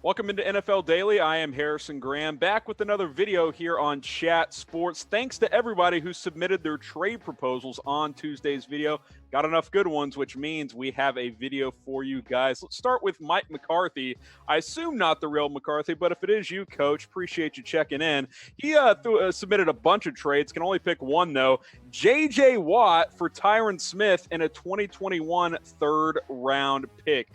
Welcome into NFL Daily. I am Harrison Graham, back with another video here on Chat Sports. Thanks to everybody who submitted their trade proposals on Tuesday's video. Got enough good ones, which means we have a video for you guys. Let's start with Mike McCarthy. I assume not the real McCarthy, but if it is you, Coach, appreciate you checking in. He submitted a bunch of trades, can only pick one, though. J.J. Watt for Tyron Smith and a 2021 third-round pick.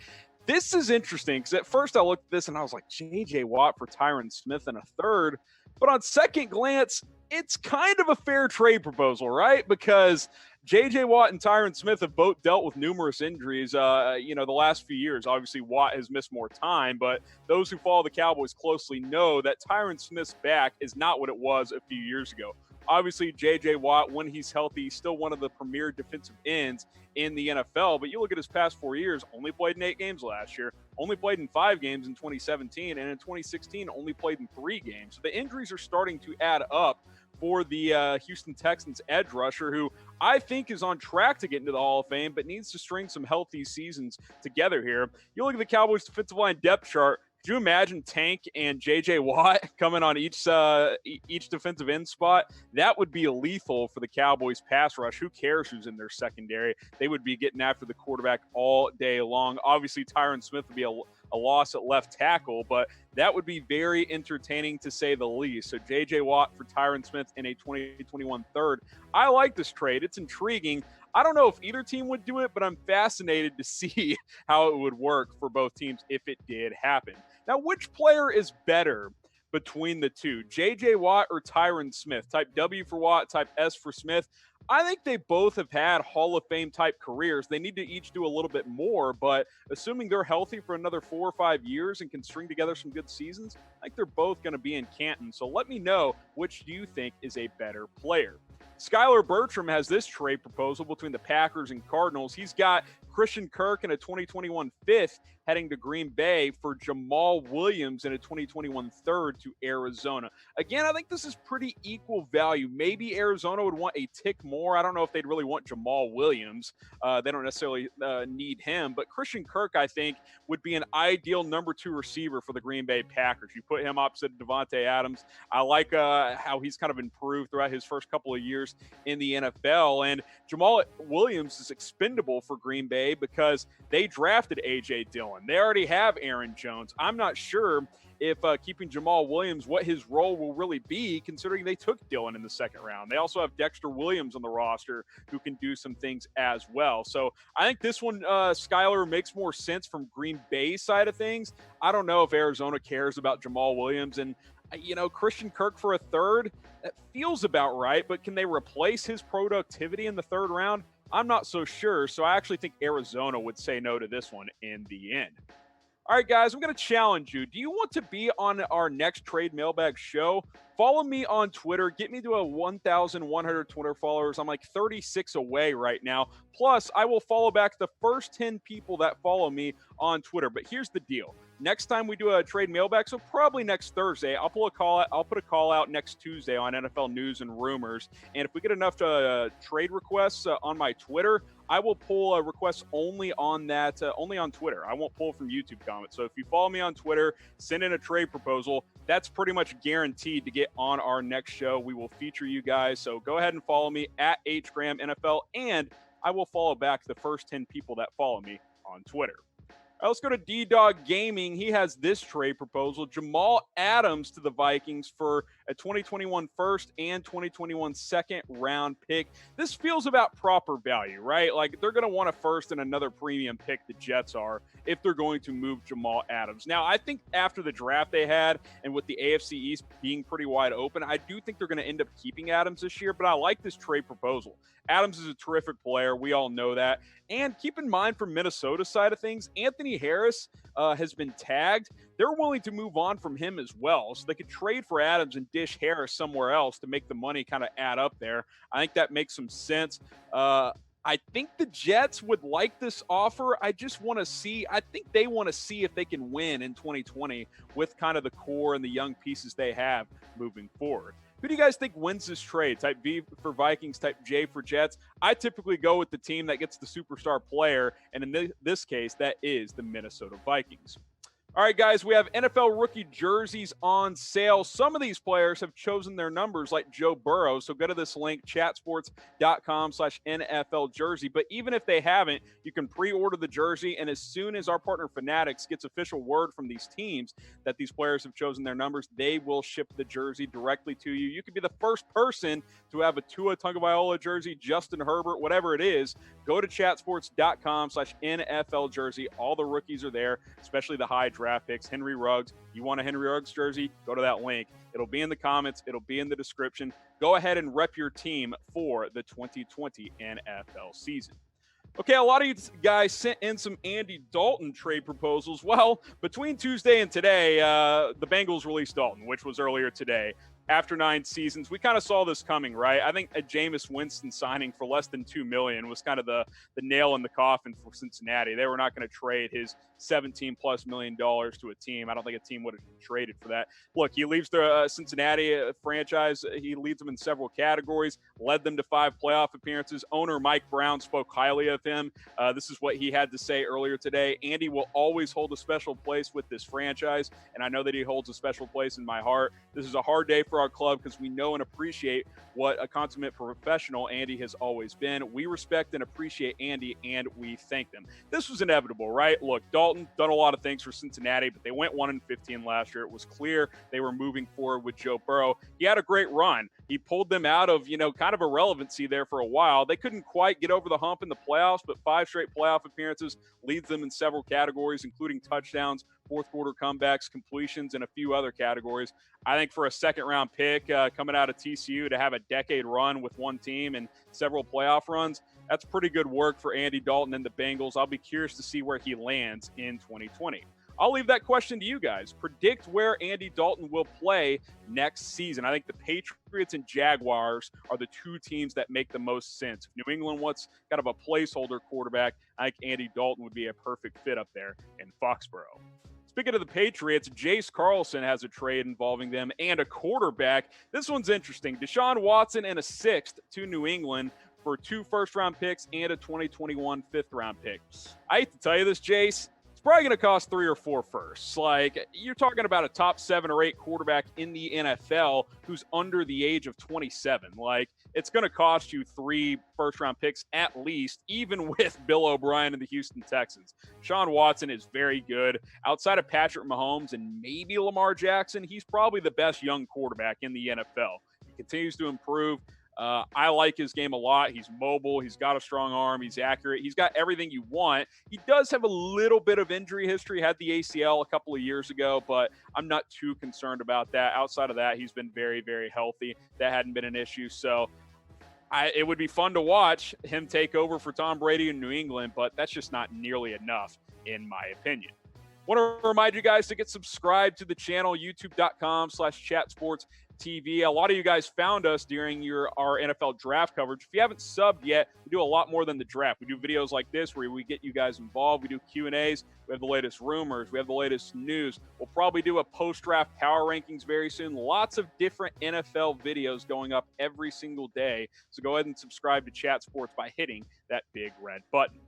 This is interesting because at first I looked at this and I was like, J.J. Watt for Tyron Smith and a third. But on second glance, it's kind of a fair trade proposal, right? Because J.J. Watt and Tyron Smith have both dealt with numerous injuries, the last few years. Obviously, Watt has missed more time, but those who follow the Cowboys closely know that Tyron Smith's back is not what it was a few years ago. Obviously, J.J. Watt, when he's healthy, he's still one of the premier defensive ends in the NFL. But you look at his past 4 years, only played in 8 games last year, only played in 5 games in 2017, and in 2016, only played in 3 games. So the injuries are starting to add up for the Houston Texans edge rusher, who I think is on track to get into the Hall of Fame, but needs to string some healthy seasons together here. You look at the Cowboys' defensive line depth chart. Could you imagine Tank and J.J. Watt coming on each defensive end spot? That would be lethal for the Cowboys pass rush. Who cares who's in their secondary? They would be getting after the quarterback all day long. Obviously, Tyron Smith would be a loss at left tackle, but that would be very entertaining to say the least. So J.J. Watt for Tyron Smith in a 2021 third. I like this trade. It's intriguing. I don't know if either team would do it, but I'm fascinated to see how it would work for both teams if it did happen. Now, which player is better between the two, J.J. Watt or Tyron Smith? Type W for Watt, type S for Smith. I think they both have had Hall of Fame type careers. They need to each do a little bit more, but assuming they're healthy for another 4 or 5 years and can string together some good seasons, I think they're both going to be in Canton. So let me know, which do you think is a better player? Skylar Bertram has this trade proposal between the Packers and Cardinals. He's got Christian Kirk in a 2021 fifth heading to Green Bay for Jamal Williams in a 2021 third to Arizona. Again, I think this is pretty equal value. Maybe Arizona would want a tick more. I don't know if they'd really want Jamal Williams. They don't necessarily need him. But Christian Kirk, I think, would be an ideal number 2 receiver for the Green Bay Packers. You put him opposite Davante Adams. I like how he's kind of improved throughout his first couple of years in the NFL. And Jamal Williams is expendable for Green Bay because they drafted A.J. Dillon. They already have Aaron Jones. I'm not sure if keeping Jamal Williams, what his role will really be, considering they took Dillon in the second round. They also have Dexter Williams on the roster who can do some things as well. So I think this one, Skylar, makes more sense from Green Bay's side of things. I don't know if Arizona cares about Jamal Williams. And Christian Kirk for a third, that feels about right, but can they replace his productivity in the third round? I'm not so sure, so I actually think Arizona would say no to this one in the end. All right, guys, I'm going to challenge you. Do you want to be on our next Trade Mailbag show? Follow me on Twitter. Get me to a 1,100 Twitter followers. I'm like 36 away right now. Plus, I will follow back the first 10 people that follow me on Twitter. But here's the deal. Next time we do a trade mailbag, so probably next Thursday, I'll put a call out next Tuesday on NFL News and Rumors. And if we get enough trade requests on my Twitter, I will pull requests only on that, only on Twitter. I won't pull from YouTube comments. So if you follow me on Twitter, send in a trade proposal. That's pretty much guaranteed to get on our next show. We will feature you guys. So go ahead and follow me at HGrahamNFL, and I will follow back the first 10 people that follow me on Twitter. All right, let's go to D-Dog Gaming. He has this trade proposal. Jamal Adams to the Vikings for a 2021 first and 2021 second round pick. This feels about proper value, right? Like they're going to want a first and another premium pick, the Jets are, if they're going to move Jamal Adams. Now, I think after the draft they had and with the AFC East being pretty wide open, I do think they're going to end up keeping Adams this year, but I like this trade proposal. Adams is a terrific player. We all know that. And keep in mind, from Minnesota's side of things, Anthony Harris has been tagged. They're willing to move on from him as well. So they could trade for Adams and dish Harris somewhere else to make the money kind of add up there. I think that makes some sense. I think the Jets would like this offer. I just want to see. I think they want to see if they can win in 2020 with kind of the core and the young pieces they have moving forward. Who do you guys think wins this trade? Type V for Vikings, type J for Jets. I typically go with the team that gets the superstar player, and in this case, that is the Minnesota Vikings. All right, guys, we have NFL rookie jerseys on sale. Some of these players have chosen their numbers, like Joe Burrow. So go to this link, chatsports.com/NFL jersey. But even if they haven't, you can pre-order the jersey. And as soon as our partner Fanatics gets official word from these teams that these players have chosen their numbers, they will ship the jersey directly to you. You could be the first person to have a Tua Tagovailoa jersey, Justin Herbert, whatever it is. Go to chatsports.com/NFL jersey. All the rookies are there, especially the high draft picks. Henry Ruggs, you want a Henry Ruggs jersey? Go to that link. It'll be in the comments. It'll be in the description. Go ahead and rep your team for the 2020 NFL season. Okay, a lot of you guys sent in some Andy Dalton trade proposals. Well, between Tuesday and today, the Bengals released Dalton, which was earlier today. After 9 seasons, we kind of saw this coming, right? I think a Jameis Winston signing for less than $2 million was kind of the nail in the coffin for Cincinnati. They were not going to trade his $17+ million to a team. I don't think a team would have traded for that. Look, he leaves the Cincinnati franchise. He leads them in several categories, led them to 5 playoff appearances. Owner Mike Brown spoke highly of him. This is what he had to say earlier today. Andy will always hold a special place with this franchise, and I know that he holds a special place in my heart. This is a hard day for our club because we know and appreciate what a consummate professional Andy has always been. We respect and appreciate Andy, and we thank them. This was inevitable, right? Look, Dalton done a lot of things for Cincinnati, but they went 1-15 last year. It was clear they were moving forward with Joe Burrow. He had a great run. He pulled them out of, kind of irrelevancy there for a while. They couldn't quite get over the hump in the playoffs, but 5 straight playoff appearances leads them in several categories, including touchdowns, fourth quarter comebacks, completions, and a few other categories. I think for a second-round pick coming out of TCU to have a decade run with one team and several playoff runs, that's pretty good work for Andy Dalton and the Bengals. I'll be curious to see where he lands in 2020. I'll leave that question to you guys. Predict where Andy Dalton will play next season. I think the Patriots and Jaguars are the 2 teams that make the most sense. If New England wants kind of a placeholder quarterback, I think Andy Dalton would be a perfect fit up there in Foxborough. Speaking of the Patriots, Jace Carlson has a trade involving them and a quarterback. This one's interesting. Deshaun Watson and a 6th to New England for 2 first-round picks and a 2021 5th-round pick. I hate to tell you this, Jace. It's probably going to cost 3 or 4 firsts. Like, you're talking about a top 7 or 8 quarterback in the NFL who's under the age of 27. Like, it's going to cost you 3 first-round picks at least, even with Bill O'Brien and the Houston Texans. Deshaun Watson is very good. Outside of Patrick Mahomes and maybe Lamar Jackson, he's probably the best young quarterback in the NFL. He continues to improve. I like his game a lot. He's mobile. He's got a strong arm. He's accurate. He's got everything you want. He does have a little bit of injury history. Had the ACL a couple of years ago, but I'm not too concerned about that. Outside of that, he's been very, very healthy. That hadn't been an issue. So it would be fun to watch him take over for Tom Brady in New England, but that's just not nearly enough, in my opinion. Want to remind you guys to get subscribed to the channel, youtube.com/chatsports. TV. A lot of you guys found us during our NFL draft coverage. If you haven't subbed yet, we do a lot more than the draft. We do videos like this where we get you guys involved. We do Q&As. We have the latest rumors. We have the latest news. We'll probably do a post-draft power rankings very soon. Lots of different NFL videos going up every single day. So go ahead and subscribe to Chat Sports by hitting that big red button.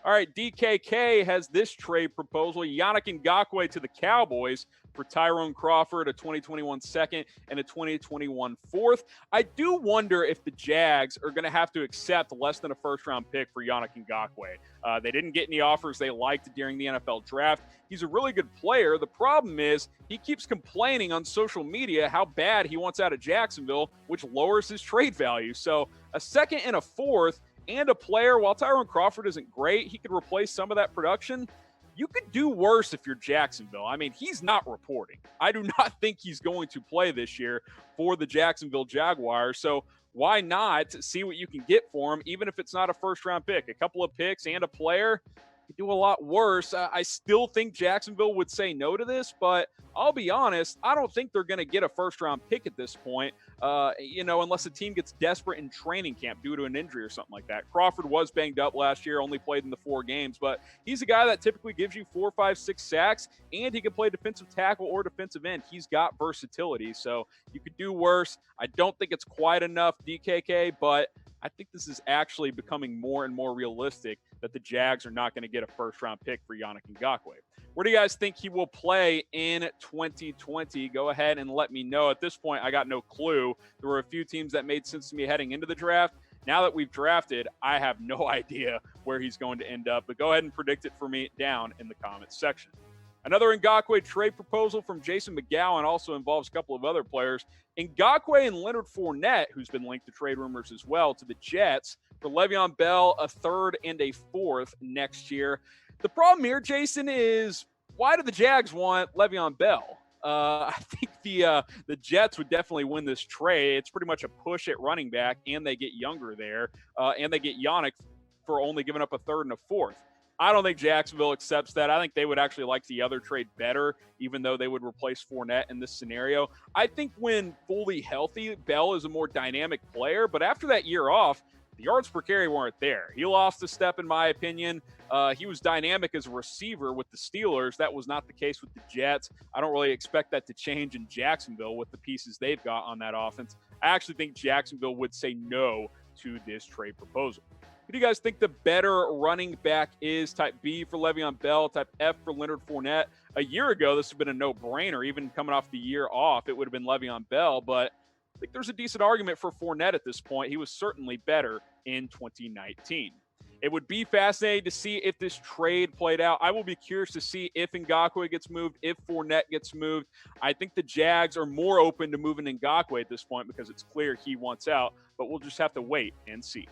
All right, DKK has this trade proposal. Yannick Ngakoue to the Cowboys for Tyrone Crawford, a 2021 second and a 2021 fourth. I do wonder if the Jags are going to have to accept less than a first-round pick for Yannick Ngakoue. They didn't get any offers they liked during the NFL draft. He's a really good player. The problem is he keeps complaining on social media how bad he wants out of Jacksonville, which lowers his trade value. So a second and a fourth and a player, while Tyrone Crawford isn't great, he could replace some of that production. You could do worse if you're Jacksonville. I mean, he's not reporting. I do not think he's going to play this year for the Jacksonville Jaguars. So why not see what you can get for him, even if it's not a first-round pick? A couple of picks and a player, you do a lot worse. I still think Jacksonville would say no to this, but I'll be honest, I don't think they're going to get a first-round pick at this point, unless a team gets desperate in training camp due to an injury or something like that. Crawford was banged up last year, only played in the 4 games, but he's a guy that typically gives you 4, 5, 6 sacks, and he can play defensive tackle or defensive end. He's got versatility, so you could do worse. I don't think it's quite enough, DKK, but I think this is actually becoming more and more realistic that the Jags are not going to get a first-round pick for Yannick Ngakoue. Where do you guys think he will play in 2020? Go ahead and let me know. At this point, I got no clue. There were a few teams that made sense to me heading into the draft. Now that we've drafted, I have no idea where he's going to end up, but go ahead and predict it for me down in the comments section. Another Ngakoue trade proposal from Jason McGowan also involves a couple of other players. Ngakoue and Leonard Fournette, who's been linked to trade rumors as well, to the Jets for Le'Veon Bell, a third and a fourth next year. The problem here, Jason, is why do the Jags want Le'Veon Bell? I think the Jets would definitely win this trade. It's pretty much a push at running back, and they get younger there, and they get Yannick for only giving up a third and a fourth. I don't think Jacksonville accepts that. I think they would actually like the other trade better, even though they would replace Fournette in this scenario. I think when fully healthy, Bell is a more dynamic player, but after that year off, the yards per carry weren't there. He lost a step, in my opinion. He was dynamic as a receiver with the Steelers. That was not the case with the Jets. I don't really expect that to change in Jacksonville with the pieces they've got on that offense. I actually think Jacksonville would say no to this trade proposal. Who do you guys think the better running back is? Type B for Le'Veon Bell, type F for Leonard Fournette. A year ago, this would have been a no-brainer. Even coming off the year off, it would have been Le'Veon Bell, but I think there's a decent argument for Fournette at this point. He was certainly better in 2019. It would be fascinating to see if this trade played out. I will be curious to see if Ngakoue gets moved, if Fournette gets moved. I think the Jags are more open to moving Ngakoue at this point because it's clear he wants out, but we'll just have to wait and see.